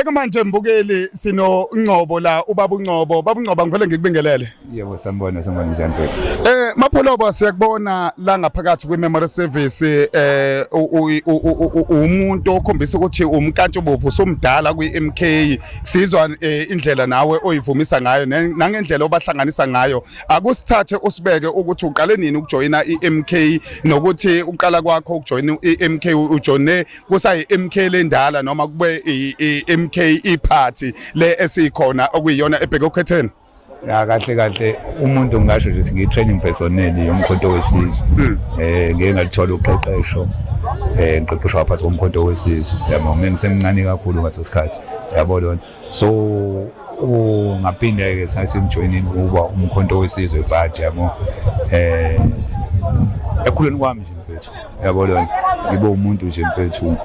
Njengamanje mbukeli sino Ngcobo la ubaba uNgcobo, baba uNgcobo ngivele ngikubingelele. Yebo sanibona njani mfethu. Mapholoba siyakubona la ngaphakathi kwememory service umuntu okhombisa ukuthi umkantshubovu somdala kwiMK sizwa indlela nawe oyivumisa ngayo nangendlela obahlanganisa ngayo. Akusithathe usibeke ukuthi uqale nini ukujoyina iMK nokuthi uqala kwakho ukujoyina iMK ujoyine kusayi MK lendala noma kube MK iphathi le esikhona okuyiyona ebheke ukhetheni. Ya kahle umuntu ngisho nje ngi training personnel yomkhonto wesizwe. Ngeke ngalithola uqeqesho ngiqeqeshwa phakathi komkhonto wesizwe. Yabo mina ngisemncane kakhulu ngaso sikhathi. Yabo lona. So ungaphinda ke sathi ngijoinini uba umkhonto wesizwe but yabo ekhuleni kwami nje mfethu. Yabo lona ngibe umuntu nje mfethu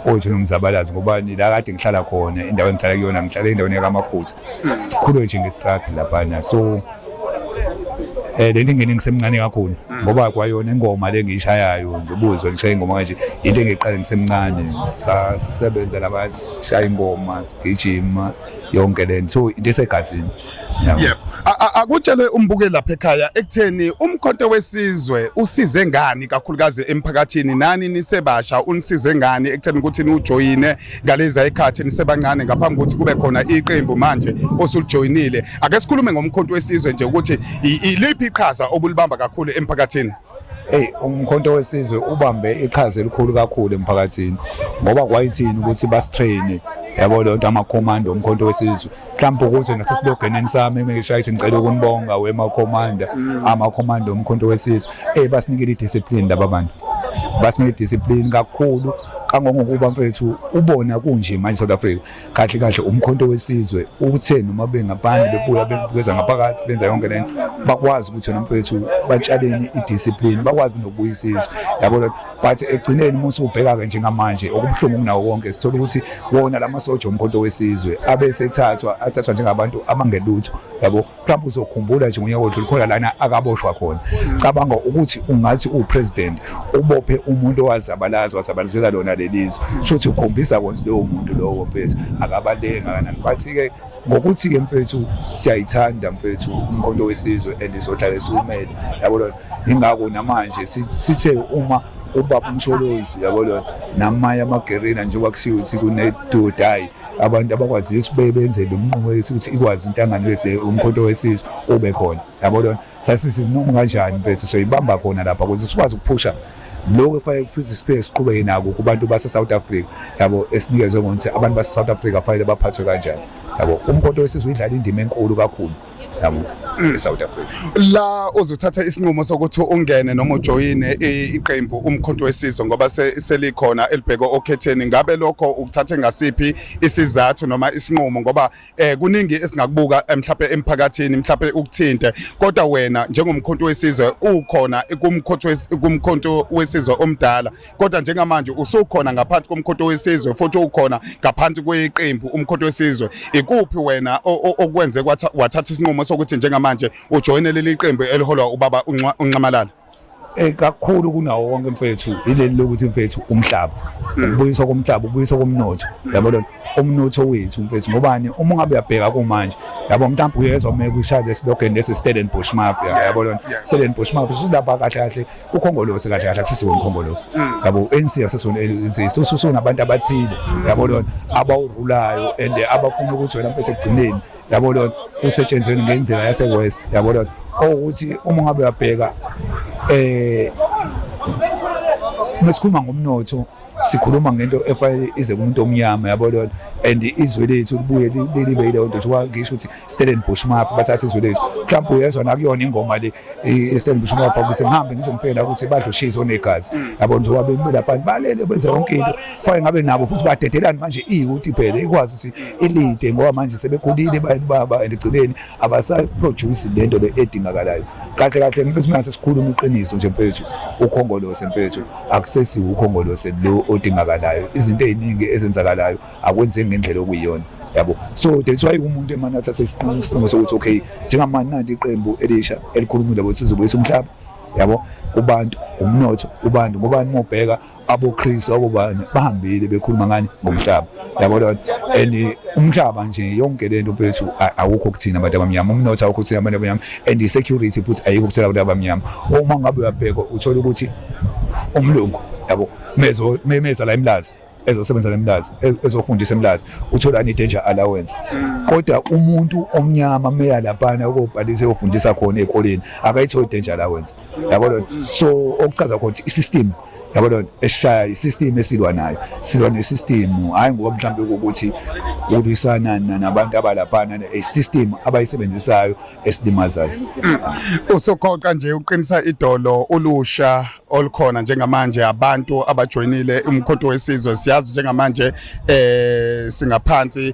othi ngizabalazi ngoba la kade ngihlala khona indawo engihlala kuyona ngihlala endaweni yakaMakhutha sikhulwe nje ngestruggle lapha so lento ingene ngisemncane kakhulu ngoba kwayona ingoma lengiyishayayo nje ubuzwe ngishaya ingoma kanje into engiqala ngisemncane sasebenza labashaya ingoma sigijima yonke lento so into esegazini. Yep. Akutshele umbukeli lapha ekhaya ekutheni umkhonto wesizwe usize ngani kakhulukazi emphakathini nani nisebasha unisize ngani ekutheni ukuthi ujoyine ngalezi ayikhathi nisebancane ngaphambi ukuthi kube khona iqembu manje osulijoyinile. Ake sikhulume ngomkhonto wesizwe nje ukuthi iliphi iqhaza obulibamba kakhulu emphakathini. Umkhonto wesizwe ubambe iqhaza elikhulu kakhulu emphakathini ngoba kwayithini ukuthi basitrain yabo lonto amakhomanda omkhonto wesizwe mhlawumbe ukuthi nasesilogeneni sami ngishaya ithi ngicela ukunibonga wemakhomanda amakhomanda omkhonto wesizwe basinikele idiscipline laba bantu basinikele idiscipline kakhulu kangongokuba mfethu ubona kunje manje South Africa kahle umkhonto wesizwe utheni noma bengabantu bebuya bebukeza ngaphakathi benza yonke lento bakwazi ukuthi wena mfethu batshaleni idiscipline bakwazi nokubuyisizwe yabo but egcineni musu ubheka ke njengamanje okubuhlungu kunawo wonke sithola ukuthi wona lamasoja omkhonto wesizwe abese athathwa njengabantu abangelutho yabo mhlawumbe uzokhumbula nje ngunyaka odlule khona lana akaboshwa khona cabanga ukuthi ungathi upresident ubophe umuntu wazabalazela lona lelizwe shothi ukhombisa konke lowo muntu lowo mfethu akabaleke ngakanani but ke ngokuthi ke mfethu siyayithanda mfethu umkhonto wesizwe endizohlala esumele yabo lona ingako namanje sithe uma ubaba umsholozi yabo lona namaya amagerina njengoba kushiwo ukuthi kunedodai abantu abakwazi ukuthi benze lo mnqumo wethu ukuthi ikwazi intangano wesile umkhonto wesizwe ube khona yabo lona sasisinoma kanjani mfethu so ibamba khona lapha ukuthi sikwazi ukuphusha lokho efanele ukuthi space siqhubeke nako kubantu base South Africa yabo esinikezwe ngokuthi abantu base South Africa fanele baphathwe kanjani yabo umkhonto wesizwe udlala indima enkulu kakhulu yabo eSouth Africa la uzothatha isinqumo sokuthi ungene noma ujoyine iqembu umkhonto wesizwe ngoba selikhona elibheke okhetheni ngabe lokho ukuthathe ngasiphi isizathu noma isinqumo ngoba kuningi esingakubuka mhlawumbe emphakathini mhlawumbe ukuthinte kodwa wena njengomkhonto wesizwe ukhona kumkhonto wesizwe omdala kodwa njengamanje usukhona ngaphansi komkhonto wesizwe futhi ukhona ngaphansi kweqembu umkhonto wesizwe ikuphi wena okwenze wathatha isinqumo sokuthi njengamanje ujoyine leli qembu eliholwa ubaba uNcamalala. Kakhulu kunawo wonke mfethu ileli lokuthi mfethu umhlaba ukubuyiswa komhlaba ukubuyiswa komnotho yabo lona umnotho wethu mfethu ngobani uma ngabe uyabheka kumanje yabo mntambo uyezwa umeke ushaya lesilogeni lesi Stellenbosch Mafia yabo lona Stellenbosch Mafia usilapha kahle ukhongolose kahle akusisiwe umkhongolose yabo ANC akusisiwe ANC sunabantu abathile yabo lona abawurulayo and abafuna ukuthi wena mfethu egcineni yabo lona usetshenzweni ngendlela yase West yabo lona ukuthi uma ngabe uyabheka masikhuluma ngomnotho sikhuluma ngento efanele ize kumuntu omnyama yabo lona and izwe lethu libuye libe ile nto njengoba ngisho ukuthi Stellenbosch Mafia bathatha izwe lethu mhlawumbe uyezwa nakuyona ingoma le Stellenbosch Mafia ukuthi ngihambe ngizongifela ukuthi badloshizo onegazi yabo njengoba bemilapha balele benza yonke into kufanele ngabe nabo futhi badedelana manje ukuthi phela ikwazi ukuthi elide ngoba manje sebekhulile baba endigcineni abasaproduce lento le edingakalayo kahle mfethu mase sikhuluma iqiniso nje mfethu ukhongolose mfethu akusesiwe ukhongolose lo odingakalayo izinto eziningi ezenzakalayo akwenze ngendlela okuyiyona yabo so that's why umuntu emana athathe isinqumo sokuthi okay njengamanje nanti iqembu elisha elikhulumile ukuthi sizobuyisa umhlaba yabo kubantu umnotho ubantu ngobani mobheka abo Chris obani bahambile bekhuluma ngani ngomhlaba yabona and umhlaba nje yonke lento mfethu awukho kuthina abantu abamnyama umnotho awukho kuthina abantu abamnyama and i-security futhi ayikho kuthina abantu abamnyama uma ngabe uyabheka uthola ukuthi umlungu yabo meza la eMlazi ezosebenza eMlazi ezofundisa eMlazi uthola ni-danger allowance kodwa umuntu omnyama meya laphana ukobhalisa eyofundisa khona ezikoleni akayitholi danger allowance yabona so okuchaza ukuthi i-system yabona esishaya i-system esilwa nayo silwa ne-system hayi ngoba mhlawumbe ukuthi ulwisana nabantu abalaphana i-system abayisebenzisayo esilimazayo usokhoqa nje uqinisa idolo ulusha olukhona njengamanje abantu abajoinile umkhonto wesizwe siyazi njengamanje singaphansi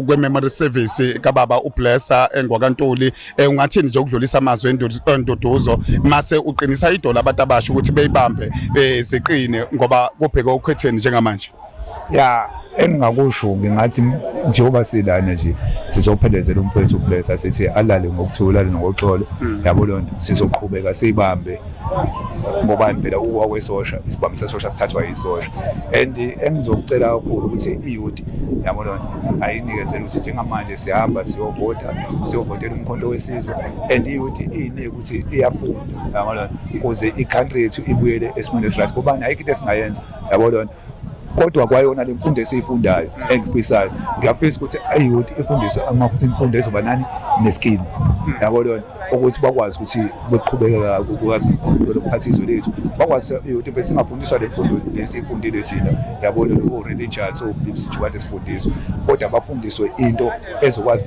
kwe-memory service kababa uBlesser Ntuli ungathini nje ukudlulisa amazwi enduduzo mase uqinisa idolo abantu abasha ukuthi beyibambe ziqine ngoba kubheka ukhetheni njengamanje ya engingakusho ngingathi njengoba silana nje sizophelezela umfowethu uBlesser sithi alale ngokuthula alale ngoxolo yabo lonto sizoqhubeka sibambe ngobani phela uwawesosha isibambe sesosha sithathwa yisosha and engizocela kakhulu ukuthi iyouth yabo lonto ayinikezele ukuthi njengamanje siyahamba siyovotela umkhonto wesizwe and iyouth inike ukuthi iyafunda yabo lonto ukuze i-country yethu ibuyele esimweni esirasi ngoba ayikho into esingayenza yabo lonto kodwa kwayona le mfundo esiyifundayo engifisayo ngiyafisa ukuthi ayouth ifundiswe imfundo ezoba nani neskill yabo lona ukuthi bakwazi ukuthi beqhubeka ukwazi ukukhombela ukuphathizwe lethu bakwazi ayouth bese singafundiswa le mfundo lesifundile thina yabo lona o-religious o-spiritual esifundiswa kodwa bafundiswe into ezokwazi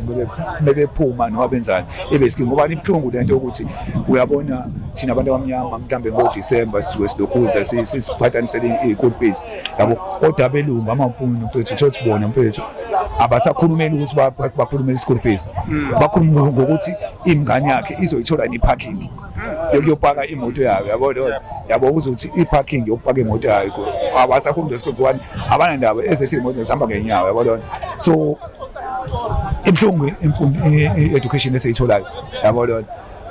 bebephuma noma benzani ebeskill ngoba ibhlungu lento ukuthi uyabona thina abantu abamnyama mhlambe ngoDisemba sisuke silokhuza sisiphathanisele i-school fees yabo kodwa belungu amampungu mfethu thothi bona mfethu abasakhulumeli ukuthi bakhulumele i-school fees bakhuluma ngokuthi ingane yakhe izoyithola ni-parking yokuyopaka imoto yayo yabo uzothi i-parking yokupaka imoto yayo abasakhuluma ngesikole abanandaba ezesimoto zihamba ngenyawo yabo so ibhlungu i-education esiyitholayo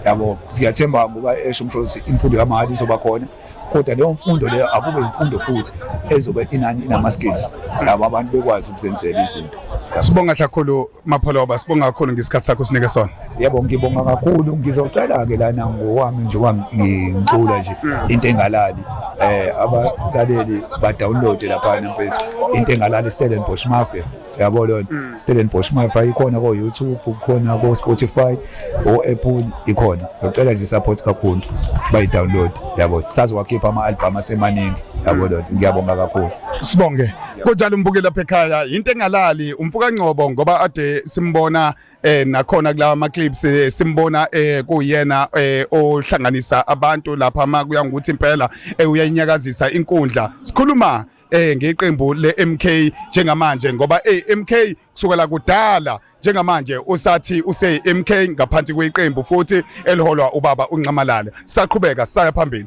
yabo siyathemba ngoba esho umshozi imfundo yamahhala izoba khona kodwa leyo mfundo leyo akube imfundo futhi ezobe inama-skills labo abantu bekwazi ukuzenzela izinto sibonga kakhulu Mapholoba sibonga kakhulu ngesikhathi sakho sinike sona yebo ngibonga kakhulu ngizocela-ke lana ngowami nje ngicula nje into engalali abalaleli badownloade laphana mfethu into engalali Stellenbosch Mafia yabo lona Stellenbosch Mafia ikhona ko-YouTube ikhona ko-Spotify o-Apple ikhona ngicela nje support kakhulu bayi-download yabo sazowakhipha ama-album asemaningi yabo lona ngiyabonga kakhulu sibonge kunjalo umbuke lapha ekhaya into engalali umfuka Ngcobo ngoba ade simbona nakhona kulawa ma clips simbona kuyena ohlanganisa abantu lapha makuya ngokuthi impela uyayinyakazisa inkundla sikhuluma ngeqembu le-MK njengamanje ngoba MK kusukela kudala njengamanje usathi use-MK ngaphansi kweqembu futhi eliholwa ubaba uNcamalala saqhubeka saya phambili.